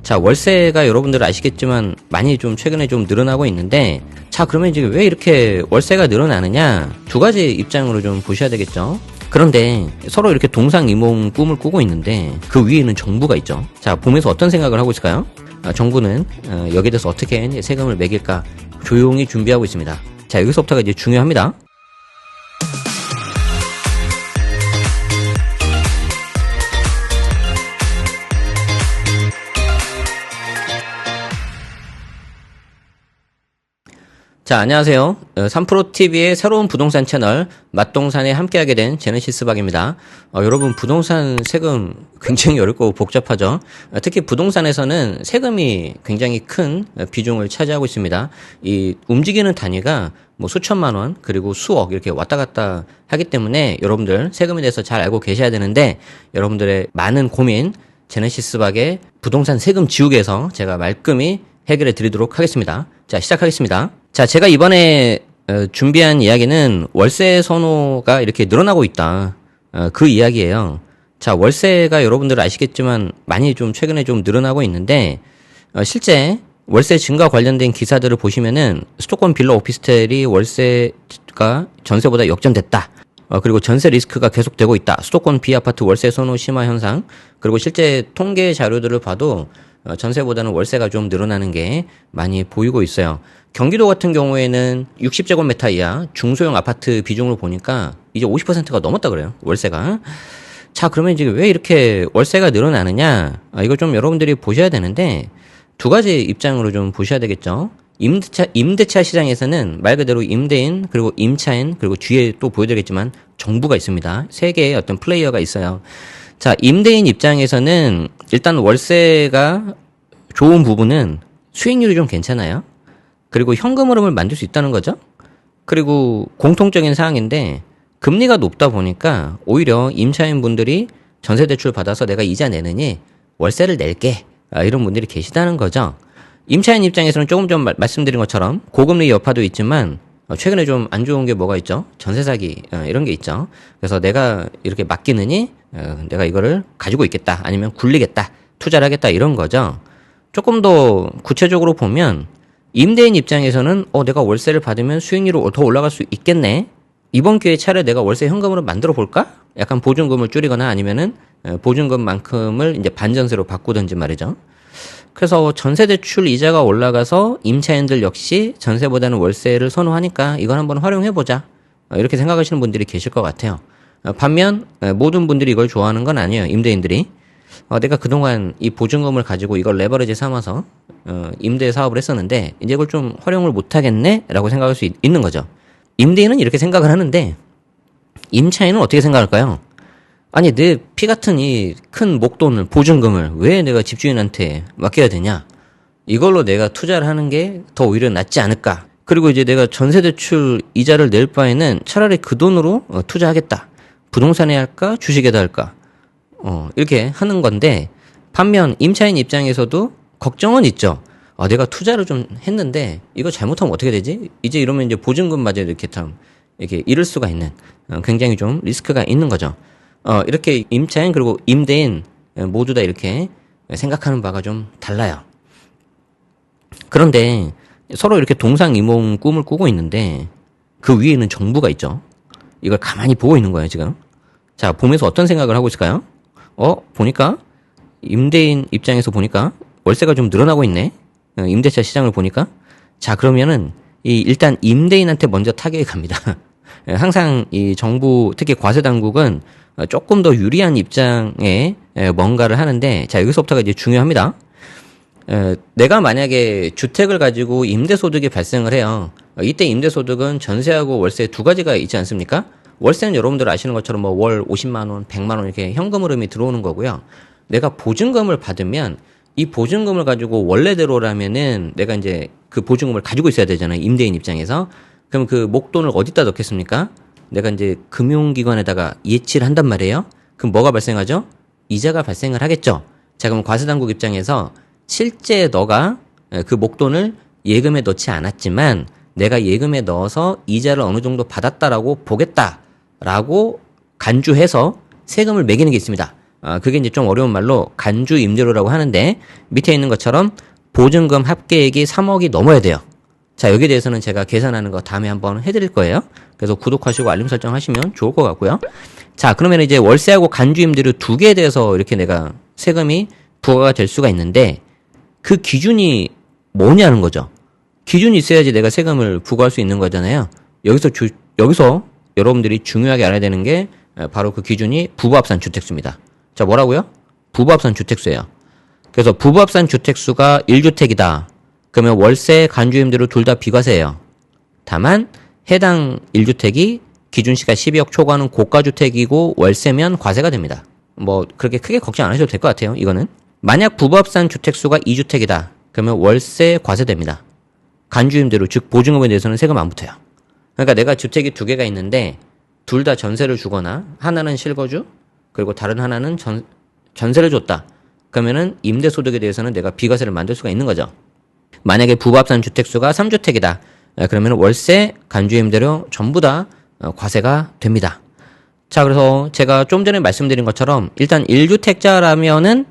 자, 월세가 여러분들 아시겠지만 많이 좀 최근에 좀 늘어나고 있는데, 자, 그러면 이제 왜 이렇게 월세가 늘어나느냐? 두 가지 입장으로 좀 보셔야 되겠죠? 그런데 서로 이렇게 동상이몽 꿈을 꾸고 있는데 그 위에는 정부가 있죠. 자, 보면서 어떤 생각을 하고 있을까요? 정부는 여기에 대해서 어떻게 이제 세금을 매길까 조용히 준비하고 있습니다. 자, 여기서부터가 이제 중요합니다. 자, 안녕하세요. 3프로TV의 새로운 부동산 채널 맛동산에 함께하게 된 제네시스 박입니다. 여러분, 부동산 세금 굉장히 어렵고 복잡하죠. 특히 부동산에서는 세금이 굉장히 큰 비중을 차지하고 있습니다. 이 움직이는 단위가 뭐 수천만 원 그리고 수억 이렇게 왔다 갔다 하기 때문에 여러분들 세금에 대해서 잘 알고 계셔야 되는데, 여러분들의 많은 고민 제네시스 박의 부동산 세금 지우개에서 제가 말끔히 해결해 드리도록 하겠습니다. 자, 시작하겠습니다. 자, 제가 이번에 준비한 이야기는 월세 선호가 이렇게 늘어나고 있다. 그 이야기예요. 자, 월세가 여러분들 아시겠지만 많이 좀 최근에 좀 늘어나고 있는데, 실제 월세 증가 관련된 기사들을 보시면은 수도권 빌라 오피스텔이 월세가 전세보다 역전됐다. 그리고 전세 리스크가 계속되고 있다. 수도권 비아파트 월세 선호 심화 현상. 그리고 실제 통계 자료들을 봐도 전세보다는 월세가 좀 늘어나는 게 많이 보이고 있어요. 경기도 같은 경우에는 60제곱미터 이하 중소형 아파트 비중을 보니까 이제 50%가 넘었다 그래요. 월세가. 자, 그러면 이제 왜 이렇게 월세가 늘어나느냐? 이걸 좀 여러분들이 보셔야 되는데, 두 가지 입장으로 좀 보셔야 되겠죠. 임대차 시장에서는 말 그대로 임대인, 그리고 임차인, 그리고 뒤에 또 보여드리겠지만 정부가 있습니다. 세 개의 어떤 플레이어가 있어요. 자, 임대인 입장에서는 일단 월세가 좋은 부분은 수익률이 좀 괜찮아요. 그리고 현금 흐름을 만들 수 있다는 거죠. 그리고 공통적인 사항인데, 금리가 높다 보니까 오히려 임차인 분들이 전세 대출 받아서 내가 이자 내느니 월세를 낼게, 이런 분들이 계시다는 거죠. 임차인 입장에서는 조금 전 말씀드린 것처럼 고금리 여파도 있지만 최근에 좀 안 좋은 게 뭐가 있죠? 전세 사기, 이런 게 있죠. 그래서 내가 이렇게 맡기느니 내가 이거를 가지고 있겠다, 아니면 굴리겠다, 투자를 하겠다, 이런 거죠. 조금 더 구체적으로 보면 임대인 입장에서는 내가 월세를 받으면 수익률이 더 올라갈 수 있겠네. 이번 기회에 차라리 내가 월세 현금으로 만들어 볼까? 약간 보증금을 줄이거나 아니면은 보증금만큼을 이제 반전세로 바꾸든지 말이죠. 그래서 전세 대출 이자가 올라가서 임차인들 역시 전세보다는 월세를 선호하니까 이걸 한번 활용해 보자, 이렇게 생각하시는 분들이 계실 것 같아요. 반면 모든 분들이 이걸 좋아하는 건 아니에요. 임대인들이 내가 그동안 이 보증금을 가지고 이걸 레버리지 삼아서 임대 사업을 했었는데 이제 이걸 좀 활용을 못 하겠네 라고 생각할 수 있는 거죠. 임대인은 이렇게 생각을 하는데, 임차인은 어떻게 생각할까요? 아니, 내 피 같은 이 큰 목돈을, 보증금을 왜 내가 집주인한테 맡겨야 되냐? 이걸로 내가 투자를 하는 게 더 오히려 낫지 않을까? 그리고 이제 내가 전세대출 이자를 낼 바에는 차라리 그 돈으로 투자하겠다. 부동산에 할까? 주식에다 할까? 이렇게 하는 건데, 반면 임차인 입장에서도 걱정은 있죠. 내가 투자를 좀 했는데 이거 잘못하면 어떻게 되지? 이제 이러면 이제 보증금마저 이렇게 잃을 수가 있는, 굉장히 좀 리스크가 있는 거죠. 이렇게 임차인 그리고 임대인 모두 다 이렇게 생각하는 바가 좀 달라요. 그런데 서로 이렇게 동상이몽 꿈을 꾸고 있는데 그 위에는 정부가 있죠. 이걸 가만히 보고 있는 거예요, 지금. 자, 보면서 어떤 생각을 하고 있을까요? 보니까 임대인 입장에서 보니까 월세가 좀 늘어나고 있네. 임대차 시장을 보니까. 자, 그러면은 일단 임대인한테 먼저 타격이 갑니다. 항상 이 정부, 특히 과세 당국은 조금 더 유리한 입장에 뭔가를 하는데, 자, 여기서부터가 이제 중요합니다. 내가 만약에 주택을 가지고 임대소득이 발생을 해요. 이때 임대소득은 전세하고 월세 두 가지가 있지 않습니까? 월세는 여러분들 아시는 것처럼 뭐 월 50만 원, 100만 원 이렇게 현금 흐름이 들어오는 거고요. 내가 보증금을 받으면 이 보증금을 가지고 원래대로라면은 내가 이제 그 보증금을 가지고 있어야 되잖아요. 임대인 입장에서. 그럼 그 목돈을 어디다 넣겠습니까? 내가 이제 금융기관에다가 예치를 한단 말이에요. 그럼 뭐가 발생하죠? 이자가 발생을 하겠죠. 자, 그럼 과세당국 입장에서 실제 너가 그 목돈을 예금에 넣지 않았지만 내가 예금에 넣어서 이자를 어느 정도 받았다라고 보겠다라고 간주해서 세금을 매기는 게 있습니다. 그게 이제 좀 어려운 말로 간주 임대료라고 하는데 밑에 있는 것처럼 보증금 합계액이 3억이 넘어야 돼요. 자, 여기에 대해서는 제가 계산하는 거 다음에 한번 해드릴 거예요. 그래서 구독하시고 알림 설정 하시면 좋을 것 같고요. 자, 그러면 이제 월세하고 간주 임대료 두 개에 대해서 이렇게 내가 세금이 부과가 될 수가 있는데 그 기준이 뭐냐는 거죠. 기준이 있어야지 내가 세금을 부과할 수 있는 거잖아요. 여기서 여러분들이 중요하게 알아야 되는 게 바로 그 기준이 부부합산 주택수입니다. 자, 뭐라고요? 부부합산 주택수예요. 그래서 부부합산 주택수가 1주택이다. 그러면 월세, 간주임대료 둘 다 비과세예요. 다만 해당 1주택이 기준시가 12억 초과하는 고가주택이고 월세면 과세가 됩니다. 뭐 그렇게 크게 걱정 안 하셔도 될 것 같아요. 이거는. 만약 부부합산 주택수가 2주택이다. 그러면 월세 과세됩니다. 간주임대료 즉 보증금에 대해서는 세금 안 붙어요. 그러니까 내가 주택이 두 개가 있는데 둘 다 전세를 주거나 하나는 실거주 그리고 다른 하나는 전세를 줬다. 그러면은 임대소득에 대해서는 내가 비과세를 만들 수가 있는 거죠. 만약에 부부합산 주택수가 3주택이다. 그러면 월세, 간주임대료 전부 다 과세가 됩니다. 자, 그래서 제가 좀 전에 말씀드린 것처럼 일단 1주택자라면은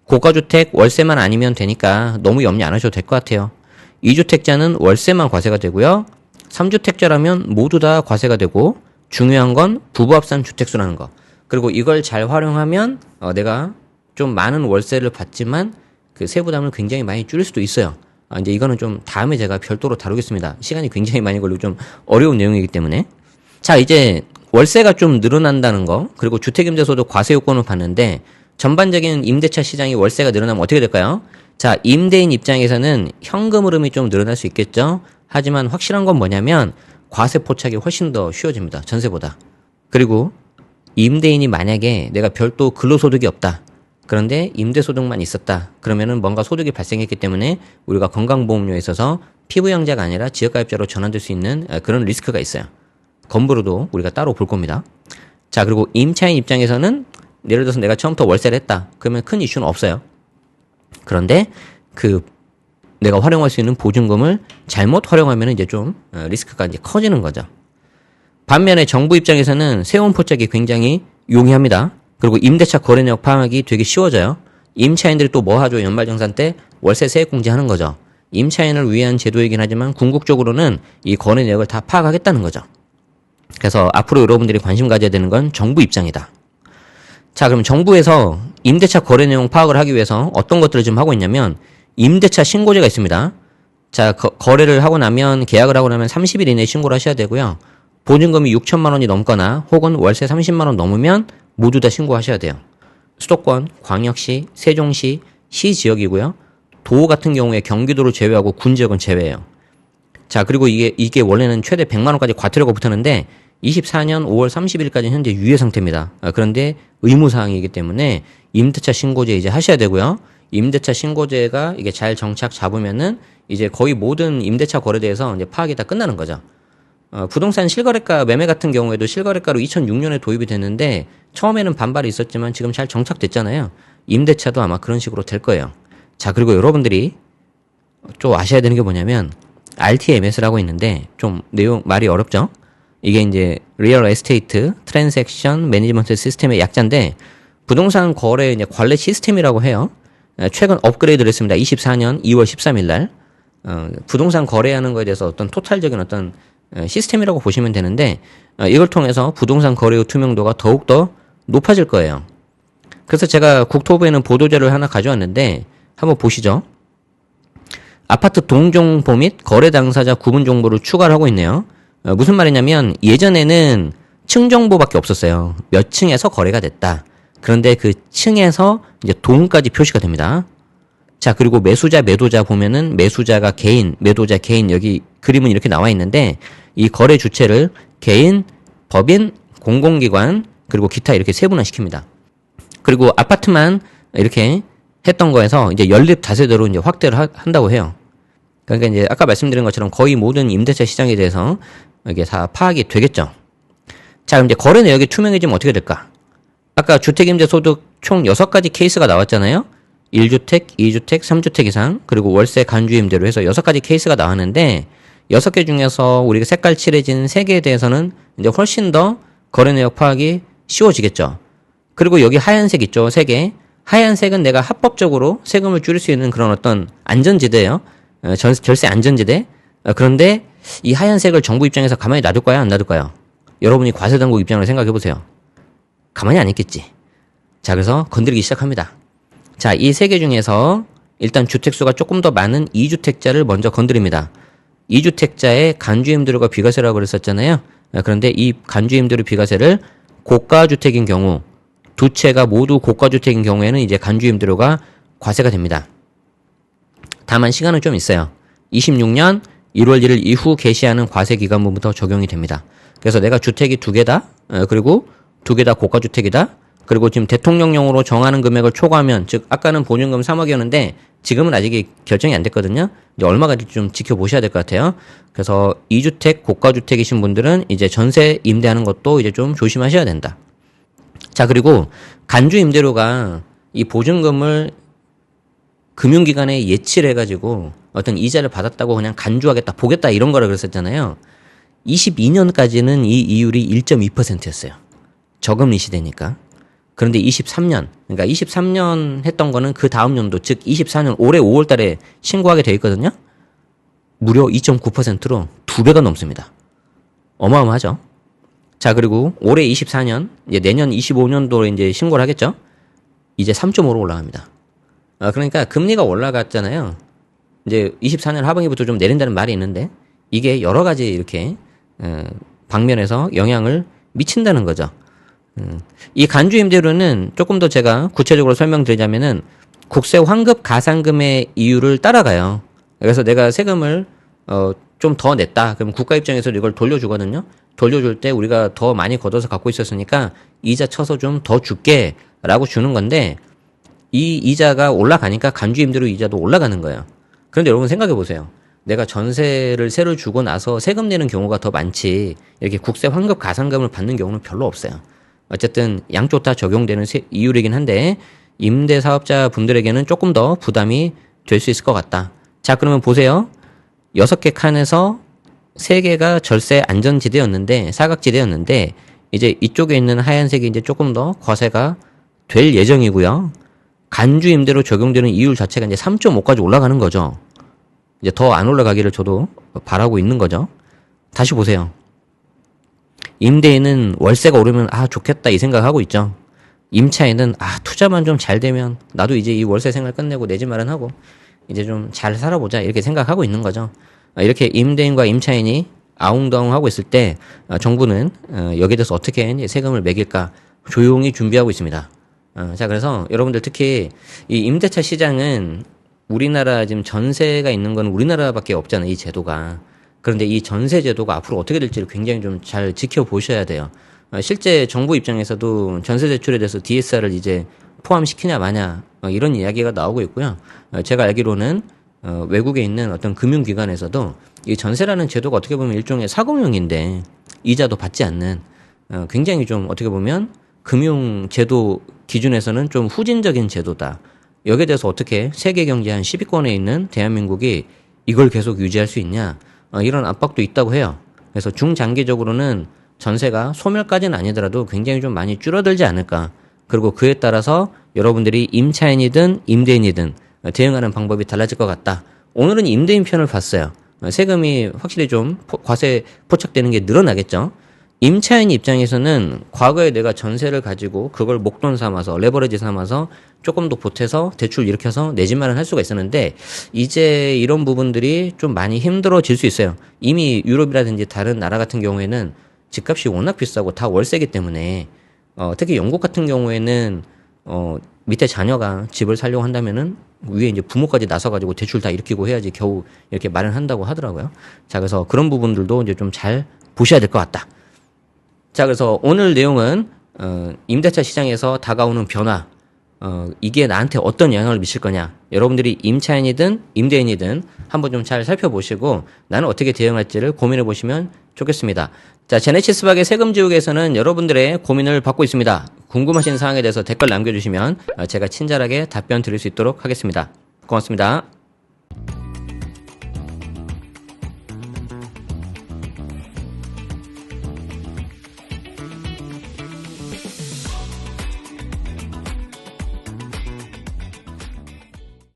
고가주택 월세만 아니면 되니까 너무 염려 안 하셔도 될 것 같아요. 2주택자는 월세만 과세가 되고요. 3주택자라면 모두 다 과세가 되고 중요한 건 부부합산 주택수라는 거. 그리고 이걸 잘 활용하면 내가 좀 많은 월세를 받지만 그 세부담을 굉장히 많이 줄일 수도 있어요. 이제 이거는 좀 다음에 제가 별도로 다루겠습니다. 시간이 굉장히 많이 걸리고 좀 어려운 내용이기 때문에. 자, 이제 월세가 좀 늘어난다는 거, 그리고 주택임대소득 과세 요건을 봤는데 전반적인 임대차 시장이 월세가 늘어나면 어떻게 될까요? 자, 임대인 입장에서는 현금 흐름이 좀 늘어날 수 있겠죠. 하지만 확실한 건 뭐냐면 과세 포착이 훨씬 더 쉬워집니다. 전세보다. 그리고 임대인이 만약에 내가 별도 근로소득이 없다. 그런데 임대소득만 있었다. 그러면은 뭔가 소득이 발생했기 때문에 우리가 건강보험료에 있어서 피부양자가 아니라 지역가입자로 전환될 수 있는 그런 리스크가 있어요. 건보료도 우리가 따로 볼 겁니다. 자, 그리고 임차인 입장에서는 예를 들어서 내가 처음부터 월세를 했다. 그러면 큰 이슈는 없어요. 그런데 내가 활용할 수 있는 보증금을 잘못 활용하면 이제 좀 리스크가 이제 커지는 거죠. 반면에 정부 입장에서는 세원 포착이 굉장히 용이합니다. 그리고 임대차 거래 내역 파악이 되게 쉬워져요. 임차인들이 또 뭐 하죠? 연말정산 때 월세 세액 공제하는 거죠. 임차인을 위한 제도이긴 하지만 궁극적으로는 이 거래 내역을 다 파악하겠다는 거죠. 그래서 앞으로 여러분들이 관심 가져야 되는 건 정부 입장이다. 자, 그럼 정부에서 임대차 거래 내용 파악을 하기 위해서 어떤 것들을 좀 하고 있냐면 임대차 신고제가 있습니다. 자, 거래를 하고 나면 계약을 하고 나면 30일 이내에 신고를 하셔야 되고요. 보증금이 6천만 원이 넘거나 혹은 월세 30만 원 넘으면 모두 다 신고하셔야 돼요. 수도권, 광역시, 세종시, 시지역이고요. 도 같은 경우에 경기도를 제외하고 군 지역은 제외예요. 자, 그리고 이게 원래는 최대 100만 원까지 과태료가 붙었는데 24년 5월 30일까지는 현재 유예 상태입니다. 그런데 의무사항이기 때문에 임대차 신고제 이제 하셔야 되고요. 임대차 신고제가 이게 잘 정착 잡으면은 이제 거의 모든 임대차 거래대에서 이제 파악이 다 끝나는 거죠. 부동산 실거래가 매매 같은 경우에도 실거래가로 2006년에 도입이 됐는데 처음에는 반발이 있었지만 지금 잘 정착됐잖아요. 임대차도 아마 그런 식으로 될 거예요. 자, 그리고 여러분들이 좀 아셔야 되는 게 뭐냐면 RTMS라고 있는데 좀 말이 어렵죠? 이게 이제 리얼 에스테이트 트랜잭션 매니지먼트 시스템의 약자인데 부동산 거래 이제 관리 시스템이라고 해요. 최근 업그레이드를 했습니다. 24년 2월 13일 날. 부동산 거래하는 거에 대해서 어떤 토탈적인 어떤 시스템이라고 보시면 되는데 이걸 통해서 부동산 거래의 투명도가 더욱더 높아질 거예요. 그래서 제가 국토부에는 보도자료를 하나 가져왔는데 한번 보시죠. 아파트 동정보 및 거래 당사자 구분 정보를 추가를 하고 있네요. 무슨 말이냐면 예전에는 층 정보밖에 없었어요. 몇 층에서 거래가 됐다. 그런데 그 층에서 이제 동까지 표시가 됩니다. 자, 그리고 매수자, 매도자 보면은 매수자가 개인, 매도자 개인 여기 그림은 이렇게 나와 있는데 이 거래 주체를 개인, 법인, 공공기관 그리고 기타 이렇게 세분화시킵니다. 그리고 아파트만 이렇게 했던 거에서 이제 연립 다세대로 이제 확대를 한다고 해요. 그러니까 이제 아까 말씀드린 것처럼 거의 모든 임대차 시장에 대해서 이게 다 파악이 되겠죠. 자, 그럼 이제 거래 내역이 투명해지면 어떻게 될까? 아까 주택임대소득 총 6가지 케이스가 나왔잖아요. 1주택, 2주택, 3주택 이상, 그리고 월세 간주임대로 해서 6가지 케이스가 나왔는데 6개 중에서 우리가 색깔 칠해진 3개에 대해서는 이제 훨씬 더 거래 내역 파악이 쉬워지겠죠. 그리고 여기 하얀색 있죠, 3개. 하얀색은 내가 합법적으로 세금을 줄일 수 있는 그런 어떤 안전지대예요. 절세 안전지대. 그런데 이 하얀색을 정부 입장에서 가만히 놔둘까요, 안 놔둘까요? 여러분이 과세당국 입장을 생각해 보세요. 가만히 안 있겠지. 자, 그래서 건드리기 시작합니다. 자, 이 3개 중에서 일단 주택수가 조금 더 많은 2주택자를 먼저 건드립니다. 2주택자의 간주임대료가 비과세라고 그랬었잖아요. 그런데 이 간주임대료 비과세를 고가주택인 경우, 두 채가 모두 고가주택인 경우에는 이제 간주임대료가 과세가 됩니다. 다만 시간은 좀 있어요. 26년 1월 1일 이후 개시하는 과세 기간부터 적용이 됩니다. 그래서 내가 주택이 2개다, 그리고 2개 다 고가주택이다, 그리고 지금 대통령령으로 정하는 금액을 초과하면, 즉 아까는 보증금 3억이었는데 지금은 아직 결정이 안 됐거든요. 이제 얼마가 될지 좀 지켜보셔야 될 것 같아요. 그래서 2주택 고가주택이신 분들은 이제 전세 임대하는 것도 이제 좀 조심하셔야 된다. 자, 그리고 간주 임대료가 이 보증금을 금융기관에 예치를 해가지고 어떤 이자를 받았다고 그냥 간주하겠다, 보겠다 이런 거라 그랬었잖아요. 22년까지는 이 이율이 1.2%였어요. 저금리 시대니까. 그런데 23년, 그러니까 23년 했던 거는 그 다음 연도, 즉 24년 올해 5월 달에 신고하게 돼 있거든요. 무려 2.9%로 2배가 넘습니다. 어마어마하죠. 자, 그리고 올해 24년, 이제 내년 25년도로 이제 신고를 하겠죠. 이제 3.5로 올라갑니다. 그러니까 금리가 올라갔잖아요. 이제 24년 하반기부터 좀 내린다는 말이 있는데 이게 여러 가지 이렇게 방면에서 영향을 미친다는 거죠. 이 간주임대료는 조금 더 제가 구체적으로 설명드리자면은 국세 환급 가산금의 이율을 따라가요. 그래서 내가 세금을 좀 더 냈다. 그럼 국가 입장에서도 이걸 돌려주거든요. 돌려줄 때 우리가 더 많이 걷어서 갖고 있었으니까 이자 쳐서 좀 더 줄게 라고 주는 건데, 이 이자가 올라가니까 간주임대료 이자도 올라가는 거예요. 그런데 여러분 생각해 보세요. 내가 전세를 새로 주고 나서 세금 내는 경우가 더 많지 이렇게 국세 환급 가산금을 받는 경우는 별로 없어요. 어쨌든 양쪽 다 적용되는 이율이긴 한데 임대 사업자 분들에게는 조금 더 부담이 될 수 있을 것 같다. 자, 그러면 보세요. 6개 칸에서 3개가 절세 안전지대였는데, 사각지대였는데 이제 이쪽에 있는 하얀색이 이제 조금 더 과세가 될 예정이고요. 간주 임대로 적용되는 이율 자체가 이제 3.5까지 올라가는 거죠. 이제 더 안 올라가기를 저도 바라고 있는 거죠. 다시 보세요. 임대인은 월세가 오르면 좋겠다 이 생각하고 있죠. 임차인은 투자만 좀 잘 되면 나도 이제 이 월세 생활 끝내고 내 집 마련하고 이제 좀 잘 살아보자 이렇게 생각하고 있는 거죠. 이렇게 임대인과 임차인이 아웅다웅하고 있을 때 정부는 여기에 대해서 어떻게 세금을 매길까 조용히 준비하고 있습니다. 자, 그래서 여러분들 특히 이 임대차 시장은 우리나라 지금 전세가 있는 건 우리나라밖에 없잖아요, 이 제도가. 그런데 이 전세 제도가 앞으로 어떻게 될지를 굉장히 좀 잘 지켜보셔야 돼요. 실제 정부 입장에서도 전세 대출에 대해서 DSR을 이제 포함시키냐 마냐 이런 이야기가 나오고 있고요. 제가 알기로는 외국에 있는 어떤 금융기관에서도 이 전세라는 제도가 어떻게 보면 일종의 사금융인데 이자도 받지 않는 굉장히 좀 어떻게 보면 금융제도 기준에서는 좀 후진적인 제도다. 여기에 대해서 어떻게 세계 경제 한 10위권에 있는 대한민국이 이걸 계속 유지할 수 있냐 이런 압박도 있다고 해요. 그래서 중장기적으로는 전세가 소멸까지는 아니더라도 굉장히 좀 많이 줄어들지 않을까. 그리고 그에 따라서 여러분들이 임차인이든 임대인이든 대응하는 방법이 달라질 것 같다. 오늘은 임대인 편을 봤어요. 세금이 확실히 좀 과세 포착되는 게 늘어나겠죠. 임차인 입장에서는 과거에 내가 전세를 가지고 그걸 목돈 삼아서 레버리지 삼아서 조금 더 보태서 대출 일으켜서 내 집 마련할 수가 있었는데 이제 이런 부분들이 좀 많이 힘들어질 수 있어요. 이미 유럽이라든지 다른 나라 같은 경우에는 집값이 워낙 비싸고 다 월세기 때문에 특히 영국 같은 경우에는 밑에 자녀가 집을 살려고 한다면은 위에 이제 부모까지 나서가지고 대출 다 일으키고 해야지 겨우 이렇게 마련한다고 하더라고요. 자, 그래서 그런 부분들도 이제 좀 잘 보셔야 될 것 같다. 자, 그래서 오늘 내용은 임대차 시장에서 다가오는 변화, 이게 나한테 어떤 영향을 미칠 거냐. 여러분들이 임차인이든 임대인이든 한번 좀 잘 살펴보시고 나는 어떻게 대응할지를 고민해 보시면 좋겠습니다. 자, 제네시스박의 세금 지옥에서는 여러분들의 고민을 받고 있습니다. 궁금하신 사항에 대해서 댓글 남겨주시면 제가 친절하게 답변 드릴 수 있도록 하겠습니다. 고맙습니다.